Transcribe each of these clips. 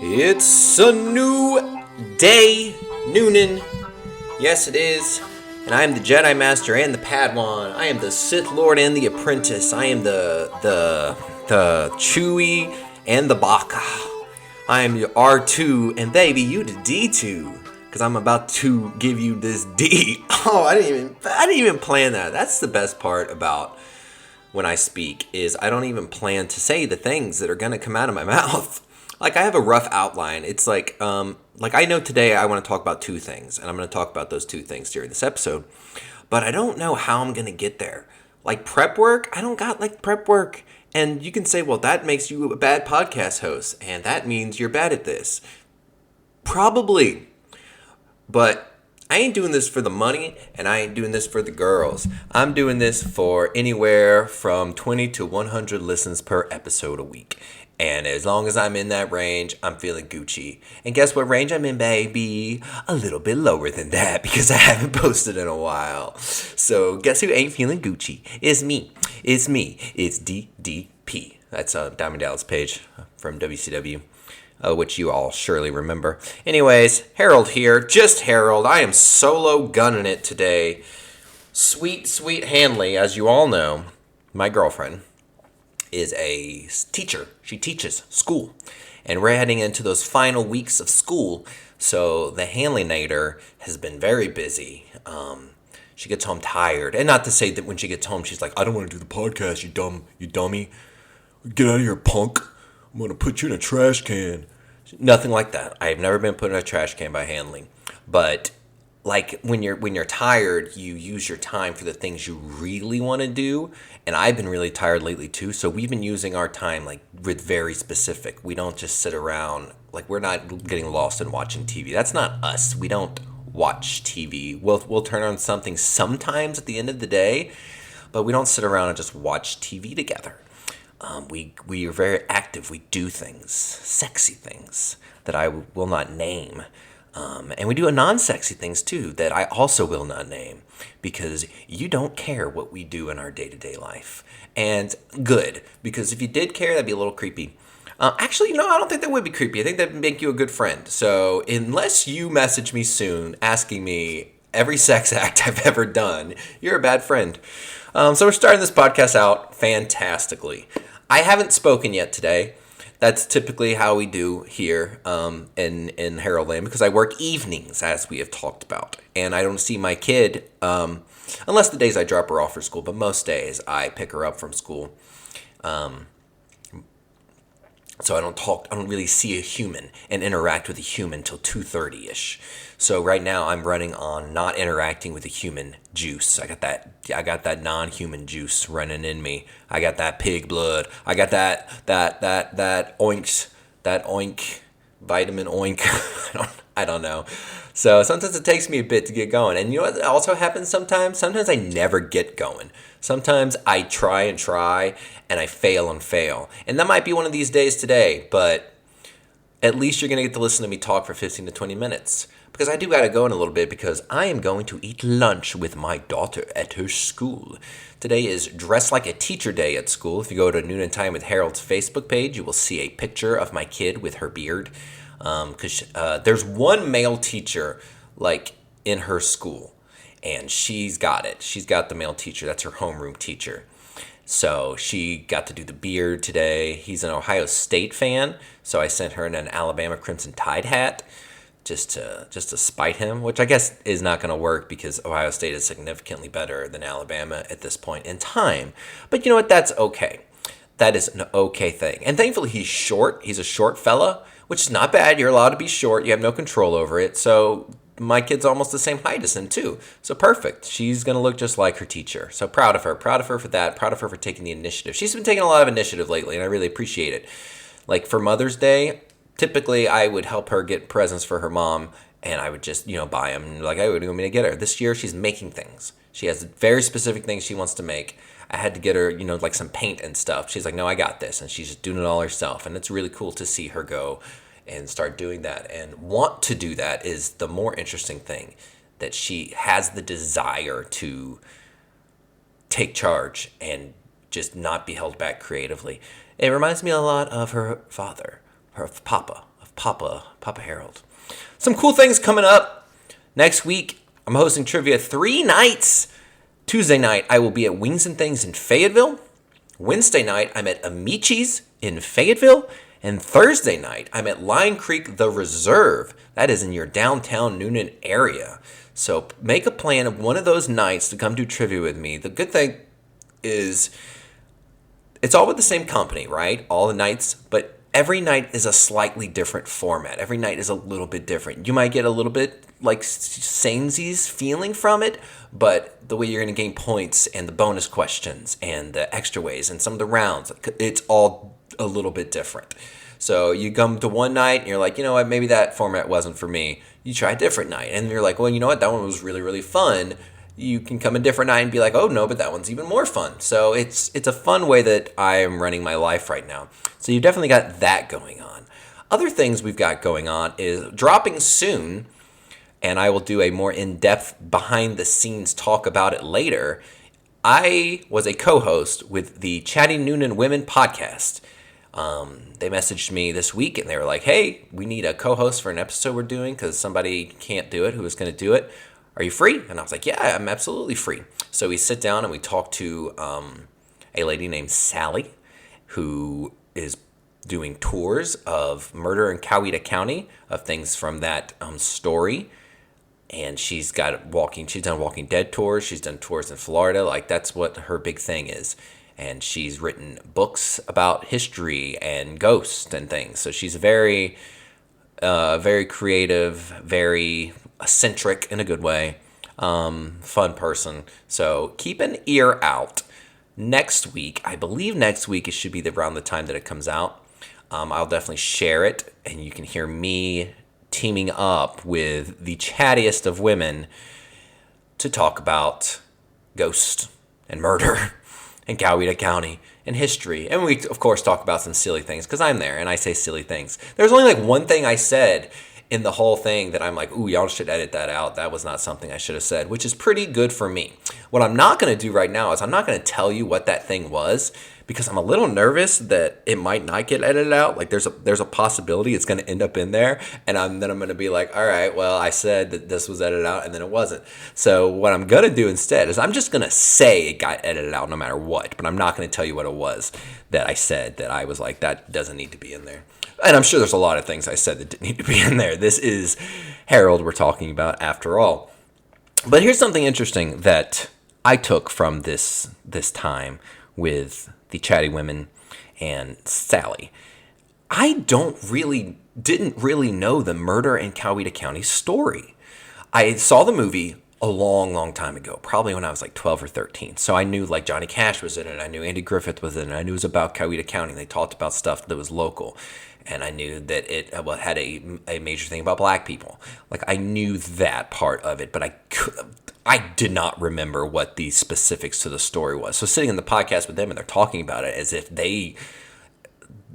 It's a new day, Noonan. Yes, it is. And I am the Jedi Master and the Padawan. I am the Sith Lord and the Apprentice. I am the Chewie and the Baka. I am your R2, and baby, you the D2. Cause I'm about to give you this D. Oh, I didn't even plan that. That's the best part about when I speak is I don't even plan to say the things that are gonna come out of my mouth. Like I have a rough outline. It's like I know today I want to talk about two things, and I'm going to talk about those two things during this episode. But I don't know how I'm going to get there. Like prep work, I don't got like prep work. And you can say, well, that makes you a bad podcast host, and that means you're bad at this. Probably. But I ain't doing this for the money, and I ain't doing this for the girls. I'm doing this for anywhere from 20 to 100 listens per episode a week. And as long as I'm in that range, I'm feeling Gucci. And guess what range I'm in, baby? A little bit lower than that because I haven't posted in a while. So guess who ain't feeling Gucci? It's me. It's me. It's DDP. That's Diamond Dallas Page from WCW. Which you all surely remember. Anyways, Harold here. Just Harold. I am solo gunning it today. Sweet Hanley, as you all know, my girlfriend, is a teacher. She teaches school. And we're heading into those final weeks of school. So the Hanley-nator has been very busy. She gets home tired. And not to say that when she gets home, she's like, I don't want to do the podcast, you dummy. Get out of here, punk. I'm going to put you in a trash can. Nothing like that. I've never been put in a trash can by Hanley. But like when you're tired, you use your time for the things you really want to do. And I've been really tired lately too. So we've been using our time like with very specific. We don't just sit around. Like we're not getting lost in watching TV. That's not us. We don't watch TV. We'll turn on something sometimes at the end of the day. But we don't sit around and just watch TV together. We are very active. We do things, sexy things that I will not name. And we do non-sexy things too that I also will not name because you don't care what we do in our day-to-day life. And good, because if you did care, that'd be a little creepy. Actually, no, I don't think that would be creepy. I think that'd make you a good friend. So unless you message me soon asking me every sex act I've ever done, you're a bad friend. So we're starting this podcast out fantastically. I haven't spoken yet today. That's typically how we do here in Harold Land because I work evenings, as we have talked about. And I don't see my kid unless the days I drop her off for school. But most days I pick her up from school. So I don't really see a human and interact with a human till 2:30ish. So right now I'm running on not interacting with a human juice. I got that non-human juice running in me. I got that pig blood. I got that oink vitamin oink. I don't know. So sometimes it takes me a bit to get going. And you know what also happens sometimes? Sometimes I never get going. Sometimes I try and I fail. And that might be one of these days today, but at least you're going to get to listen to me talk for 15 to 20 minutes. Because I do got to go in a little bit because I am going to eat lunch with my daughter at her school. Today is Dress Like a Teacher Day at school. If you go to Noon and Time with Harold's Facebook page, you will see a picture of my kid with her beard. Because there's one male teacher like in her school. And she's got it. She's got the male teacher. That's her homeroom teacher. So she got to do the beard today. He's an Ohio State fan. So I sent her in an Alabama Crimson Tide hat just to spite him, which I guess is not going to work because Ohio State is significantly better than Alabama at this point in time. But you know what? That's okay. That is an okay thing. And thankfully he's short. He's a short fella, which is not bad. You're allowed to be short. You have no control over it. So my kid's almost the same height as him too. So perfect. She's going to look just like her teacher. So proud of her. Proud of her for that. Proud of her for taking the initiative. She's been taking a lot of initiative lately, and I really appreciate it. Like for Mother's Day, typically I would help her get presents for her mom, and I would just, buy them. Like, I would want me to get her. This year, she's making things. She has very specific things she wants to make. I had to get her, like some paint and stuff. She's like, no, I got this. And she's just doing it all herself. And it's really cool to see her go and start doing that and want to do that is the more interesting thing, that she has the desire to take charge and just not be held back creatively. It reminds me a lot of her father, of Papa, Papa Harold. Some cool things coming up. Next week, I'm hosting trivia 3 nights. Tuesday night, I will be at Wings and Things in Fayetteville. Wednesday night, I'm at Amici's in Fayetteville. And Thursday night, I'm at Lion Creek The Reserve. That is in your downtown Newnan area. So make a plan of one of those nights to come do trivia with me. The good thing is it's all with the same company, right? All the nights, but every night is a slightly different format. Every night is a little bit different. You might get a little bit like samesies feeling from it, but the way you're going to gain points and the bonus questions and the extra ways and some of the rounds, it's all a little bit different. So you come to one night and you're like, you know what, maybe that format wasn't for me. You try a different night and you're like, well, you know what, that one was really, really fun. You can come a different night and be like, oh no, but that one's even more fun. So it's a fun way that I am running my life right now. So you definitely got that going on. Other things we've got going on is dropping soon, and I will do a more in-depth behind-the-scenes talk about it later. I was a co-host with the Chatting Noonan Women podcast. They messaged me this week, and they were like, hey, we need a co-host for an episode we're doing because somebody can't do it who was going to do it. Are you free? And I was like, yeah, I'm absolutely free. So we sit down and we talk to a lady named Sally, who is doing tours of murder in Coweta County, of things from that story. And she's done Walking Dead tours. She's done tours in Florida. Like, that's what her big thing is. And she's written books about history and ghosts and things. So she's very, very creative, very eccentric in a good way, fun person. So keep an ear out. Next week, I believe next week it should be around the time that it comes out. I'll definitely share it, and you can hear me teaming up with the chattiest of women to talk about ghosts and murder in Coweta County and history. And we, of course, talk about some silly things because I'm there and I say silly things. There's only like one thing I said in the whole thing that I'm like, ooh, y'all should edit that out. That was not something I should have said, which is pretty good for me. What I'm not going to do right now is I'm not going to tell you what that thing was because I'm a little nervous that it might not get edited out. Like there's a possibility it's going to end up in there, and then I'm going to be like, all right, well, I said that this was edited out and then it wasn't. So what I'm going to do instead is I'm just going to say it got edited out no matter what, but I'm not going to tell you what it was that I said that I was like, that doesn't need to be in there. And I'm sure there's a lot of things I said that didn't need to be in there. This is Harold we're talking about after all. But here's something interesting that I took from this time with the Chatty Women and Sally. I didn't really know the murder in Coweta County story. I saw the movie a long time ago, probably when I was like 12 or 13. So I knew like Johnny Cash was in it. I knew Andy Griffith was in it. I knew it was about Coweta County. They talked about stuff that was local. And I knew that it had a major thing about black people. Like I knew that part of it, but I did not remember what the specifics to the story was. So sitting in the podcast with them and they're talking about it as if they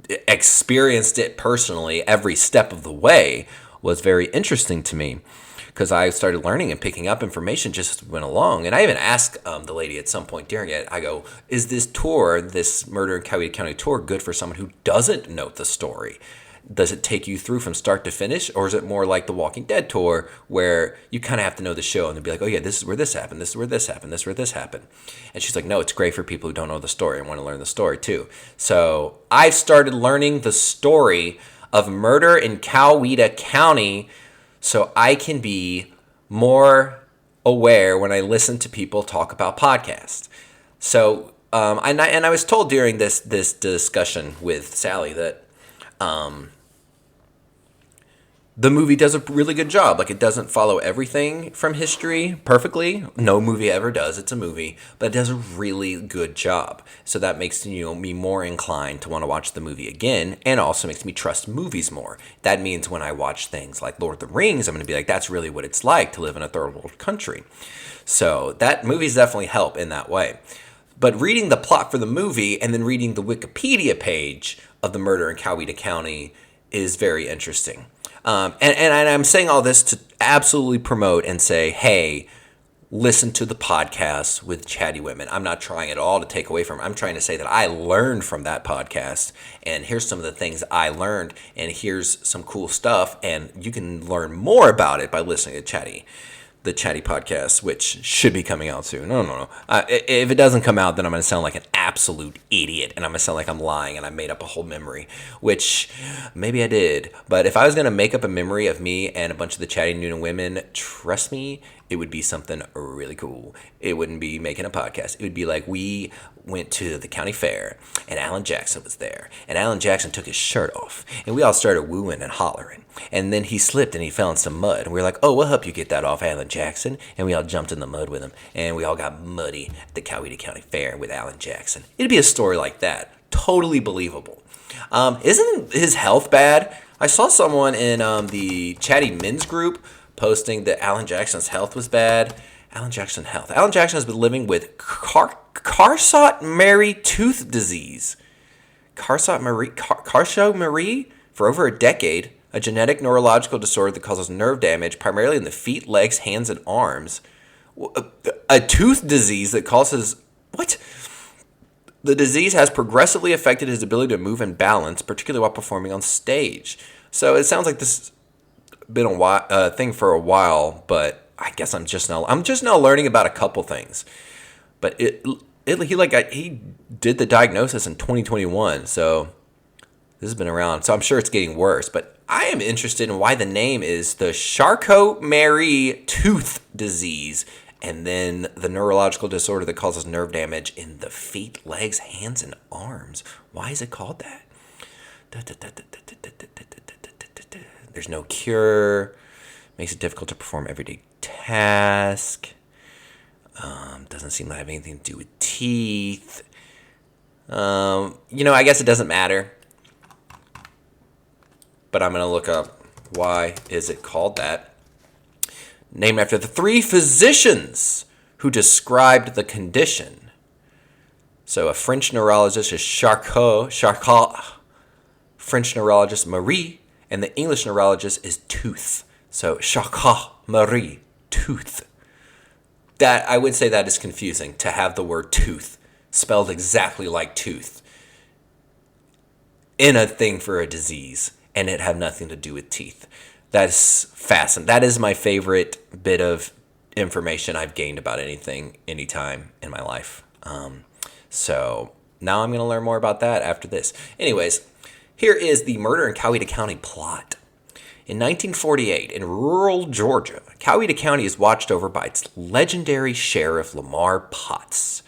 experienced it personally every step of the way was very interesting to me. Because I started learning and picking up information just as we went along. And I even asked the lady at some point during it, I go, is this tour, this Murder in Coweta County tour, good for someone who doesn't know the story? Does it take you through from start to finish? Or is it more like the Walking Dead tour where you kind of have to know the show and then be like, oh yeah, this is where this happened, this is where this happened, this is where this happened. And she's like, no, it's great for people who don't know the story and want to learn the story too. So I started learning the story of Murder in Coweta County so I can be more aware when I listen to people talk about podcasts. So, and I was told during this discussion with Sally that the movie does a really good job. Like, it doesn't follow everything from history perfectly. No movie ever does. It's a movie. But it does a really good job. So that makes me more inclined to want to watch the movie again, and also makes me trust movies more. That means when I watch things like Lord of the Rings, I'm going to be like, that's really what it's like to live in a third world country. So that movies definitely help in that way. But reading the plot for the movie and then reading the Wikipedia page of the Murder in Coweta County is very interesting. And I'm saying all this to absolutely promote and say, hey, listen to the podcast with chatty women. I'm not trying at all to take away from it. I'm trying to say that I learned from that podcast, and here's some of the things I learned, and here's some cool stuff, and you can learn more about it by listening to the Chatty podcast, which should be coming out soon. No. If it doesn't come out, then I'm going to sound like an absolute idiot, and I'm going to sound like I'm lying, and I made up a whole memory, which maybe I did. But if I was going to make up a memory of me and a bunch of the Chatty Noonan women, trust me, it would be something really cool. It wouldn't be making a podcast. It would be like we went to the county fair, and Alan Jackson was there, and Alan Jackson took his shirt off, and we all started wooing and hollering, and then he slipped and he fell in some mud, and we were like, oh, we'll help you get that off, Alan Jackson, and we all jumped in the mud with him, and we all got muddy at the Coweta County Fair with Alan Jackson. It'd be a story like that. Totally believable. Isn't his health bad? I saw someone in the Chatty Men's group posting that Alan Jackson's health was bad. Alan Jackson's health. Alan Jackson has been living with Charcot-Marie tooth disease. Charcot-Marie for over a decade, a genetic neurological disorder that causes nerve damage primarily in the feet, legs, hands, and arms. A tooth disease that causes... What? The disease has progressively affected his ability to move and balance, particularly while performing on stage. So it sounds like this has been a thing for a while, but I guess I'm just now learning about a couple things. But he did the diagnosis in 2021, so this has been around. So I'm sure it's getting worse. But I am interested in why the name is the Charcot-Marie tooth disease, and then the neurological disorder that causes nerve damage in the feet, legs, hands, and arms. Why is it called that? There's no cure. Makes it difficult to perform everyday task. Doesn't seem to have anything to do with teeth. I guess it doesn't matter. But I'm going to look up why is it called that. Named after the three physicians who described the condition. So a French neurologist is Charcot, French neurologist Marie, and the English neurologist is Tooth. So Charcot-Marie tooth. That I would say that is confusing to have the word tooth spelled exactly like tooth in a thing for a disease, and it have nothing to do with teeth. That's fascinating. That is my favorite bit of information I've gained about anything, anytime in my life. So now I'm going to learn more about that after this. Anyways, here is the murder in Coweta County plot. In 1948, in rural Georgia, Coweta County is watched over by its legendary sheriff Lamar Potts.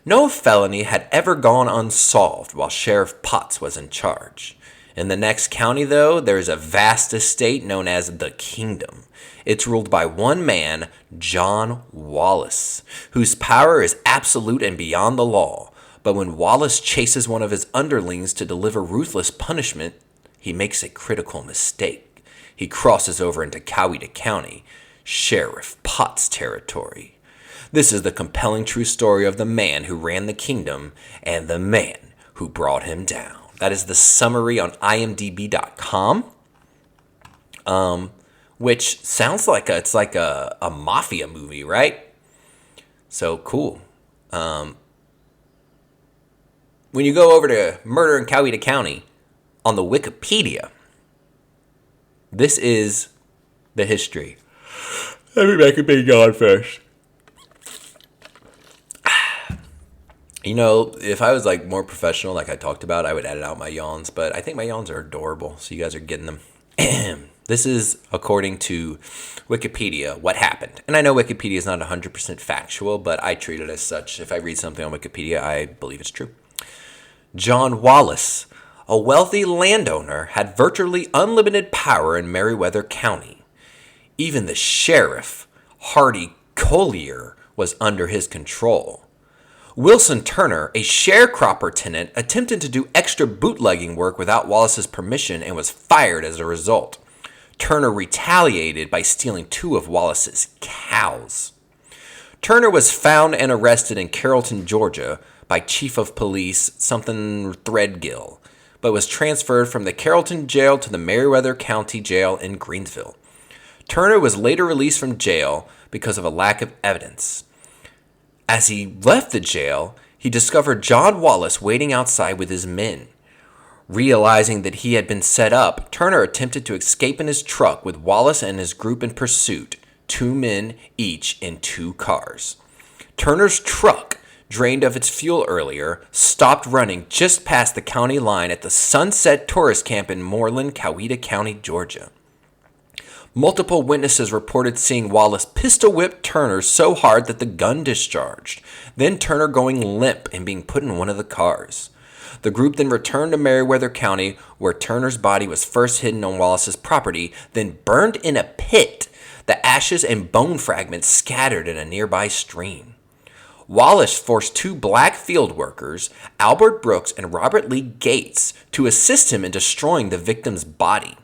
No felony had ever gone unsolved while Sheriff Potts was in charge. In the next county, though, there is a vast estate known as the Kingdom. It's ruled by one man, John Wallace, whose power is absolute and beyond the law. But when Wallace chases one of his underlings to deliver ruthless punishment, he makes a critical mistake. He crosses over into Coweta County, Sheriff Potts' territory. This is the compelling true story of the man who ran the kingdom and the man who brought him down. That is the summary on imdb.com, which sounds like it's like a mafia movie, right? So cool. When you go over to Murder in Coweta County on the Wikipedia, this is the history. Let me make a big yawn first. If I was like more professional, like I talked about, I would edit out my yawns, but I think my yawns are adorable, so you guys are getting them. This is, according to Wikipedia, what happened. And I know Wikipedia is not 100% factual, but I treat it as such. If I read something on Wikipedia, I believe it's true. John Wallace, a wealthy landowner, had virtually unlimited power in Meriwether County. Even the sheriff, Hardy Collier, was under his control. Wilson Turner, a sharecropper tenant, attempted to do extra bootlegging work without Wallace's permission and was fired as a result. Turner retaliated by stealing 2 of Wallace's cows. Turner was found and arrested in Carrollton, Georgia, by Chief of Police something Threadgill, but was transferred from the Carrollton jail to the Meriwether County Jail in Greensville. Turner was later released from jail because of a lack of evidence. As he left the jail, he discovered John Wallace waiting outside with his men. Realizing that he had been set up, Turner attempted to escape in his truck with Wallace and his group in pursuit, 2 men each in 2 cars. Turner's truck, drained of its fuel earlier, stopped running just past the county line at the Sunset Tourist Camp in Moreland, Coweta County, Georgia. Multiple witnesses reported seeing Wallace pistol whip Turner so hard that the gun discharged, then Turner going limp and being put in one of the cars. The group then returned to Meriwether County, where Turner's body was first hidden on Wallace's property, then burned in a pit, the ashes and bone fragments scattered in a nearby stream. Wallace forced 2 black field workers, Albert Brooks and Robert Lee Gates, to assist him in destroying the victim's body.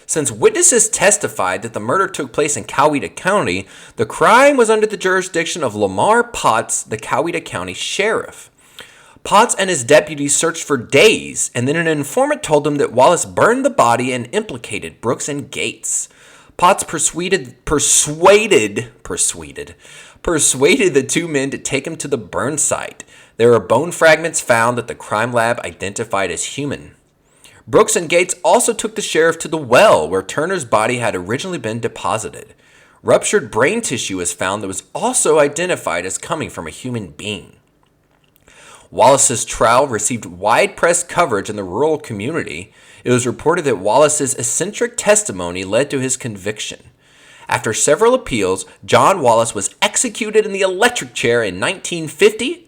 Since witnesses testified that the murder took place in Coweta County, the crime was under the jurisdiction of Lamar Potts, the Coweta County sheriff. Potts and his deputies searched for days, and then an informant told them that Wallace burned the body and implicated Brooks and Gates. Potts persuaded the 2 men to take him to the burn site. There were bone fragments found that the crime lab identified as human. Brooks and Gates also took the sheriff to the well where Turner's body had originally been deposited. Ruptured brain tissue was found that was also identified as coming from a human being. Wallace's trial received wide press coverage in the rural community. It was reported that Wallace's eccentric testimony led to his conviction. After several appeals, John Wallace was executed in the electric chair in 1950.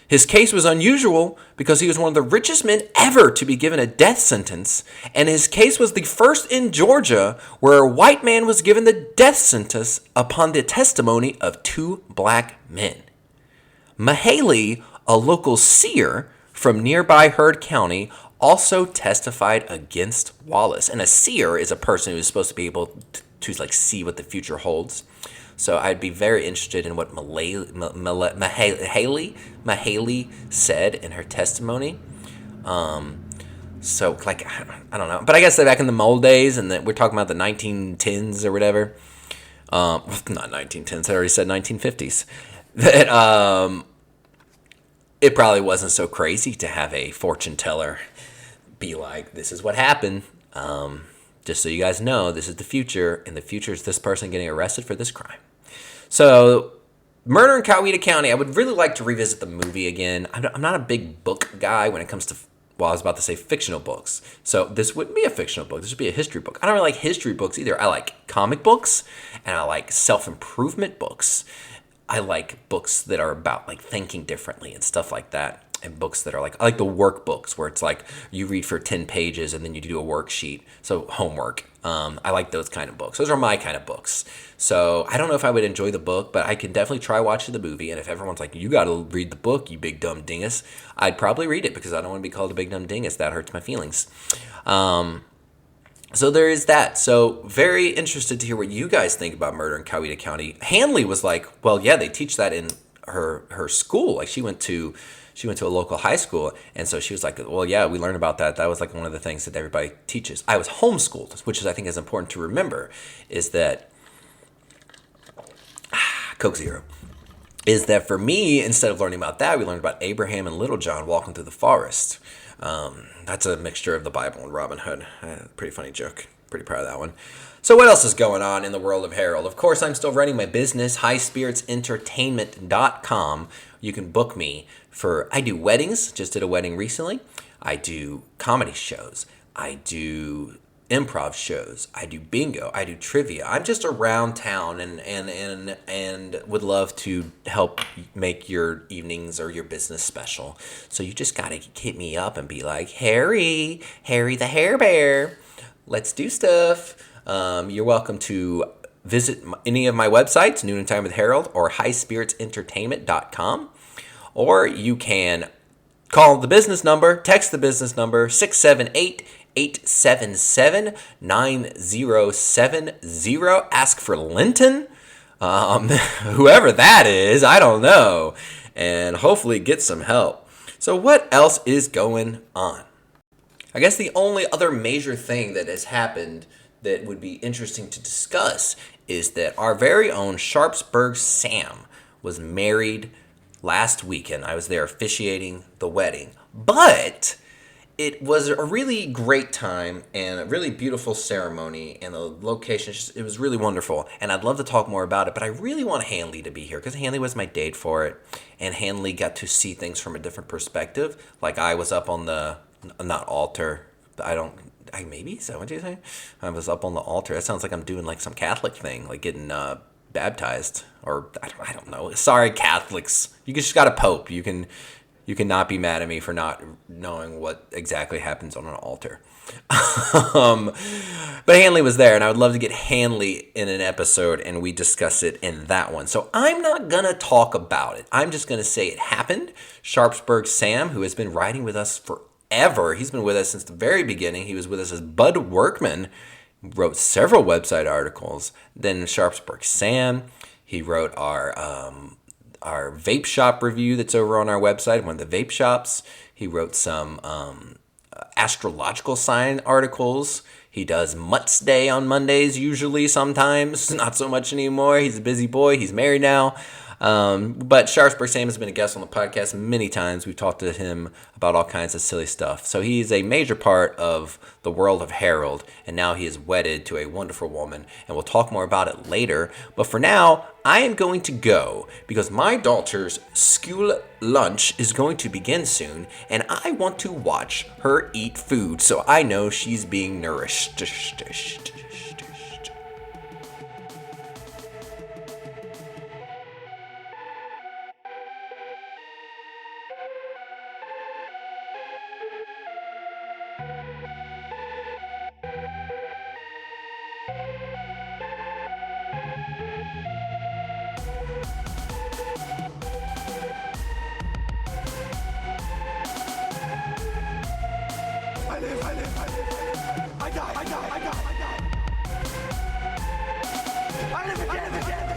His case was unusual because he was one of the richest men ever to be given a death sentence, and his case was the first in Georgia where a white man was given the death sentence upon the testimony of 2 black men. Mahaley, a local seer from nearby Heard County, also testified against Wallace. And a seer is a person who is supposed to be able to see what the future holds. So I'd be very interested in what Mahaley said in her testimony. So, I don't know. But I guess that back in the mole days, and that we're talking about the 1910s or whatever. Not 1910s, I already said 1950s. That, it probably wasn't so crazy to have a fortune teller be like, this is what happened. Just so you guys know, this is the future, and the future is this person getting arrested for this crime. So, Murder in Coweta County, I would really like to revisit the movie again. I'm not a big book guy when it comes to, I was about to say fictional books. So, this wouldn't be a fictional book. This would be a history book. I don't really like history books either. I like comic books, and I like self-improvement books. I like books that are about thinking differently and stuff like that, and books that are I like the workbooks where it's you read for 10 pages and then you do a worksheet, so homework. I like those kind of books. Those are my kind of books. So I don't know if I would enjoy the book, but I can definitely try watching the movie, and if everyone's like, you gotta read the book, you big dumb dingus, I'd probably read it because I don't want to be called a big dumb dingus. That hurts my feelings. So there is that. So very interested to hear what you guys think about Murder in Coweta County. Hanley was like, well, yeah, they teach that in her school. She went to a local high school, and so she was like, well, yeah, we learned about that. That was one of the things that everybody teaches. I was homeschooled, which I think is important to remember, is that Coke Zero. Is that for me, instead of learning about that, we learned about Abraham and Little John walking through the forest. That's a mixture of the Bible and Robin Hood. Pretty funny joke. Pretty proud of that one. So what else is going on in the world of Harold? Of course, I'm still running my business, highspiritsentertainment.com. You can book me I do weddings. Just did a wedding recently. I do comedy shows. I do improv shows. I do bingo. I do trivia. I'm just around town and would love to help make your evenings or your business special. So you just got to hit me up and be like, Harry the Hair Bear, let's do stuff. You're welcome to visit any of my websites, Noon and Time with Harold or highspiritsentertainment.com. Or you can call the business number, text the business number, 678-877-9070. Ask for Linton, whoever that is, I don't know. And hopefully get some help. So what else is going on? I guess the only other major thing that has happened that would be interesting to discuss is that our very own Sharpsburg Sam was married last weekend. I was there officiating the wedding. But it was a really great time and a really beautiful ceremony, and the location, it was really wonderful. And I'd love to talk more about it, but I really want Hanley to be here because Hanley was my date for it, and Hanley got to see things from a different perspective. Like I was up on the, not altar, maybe, is that what you say? I was up on the altar. That sounds like I'm doing like some Catholic thing, like getting baptized, or I don't know. Sorry, Catholics. You just got a pope. You can not be mad at me for not knowing what exactly happens on an altar. But Hanley was there, and I would love to get Hanley in an episode, and we discuss it in that one. So I'm not going to talk about it. I'm just going to say it happened. Sharpsburg Sam, who has been writing with us forever, he's been with us since the very beginning. He was with us as Bud Workman, wrote several website articles. Then Sharpsburg Sam, he wrote our vape shop review that's over on our website, one of the vape shops. He wrote some astrological sign articles. He does Mutts Day on Mondays, usually, sometimes. Not so much anymore. He's a busy boy. He's married now. But Sharpsburg Sam has been a guest on the podcast many times. We've talked to him about all kinds of silly stuff. So he's a major part of the world of Herald, and now he is wedded to a wonderful woman, and we'll talk more about it later. But for now, I am going to go because my daughter's school lunch is going to begin soon, and I want to watch her eat food so I know she's being nourished. I die. I live again.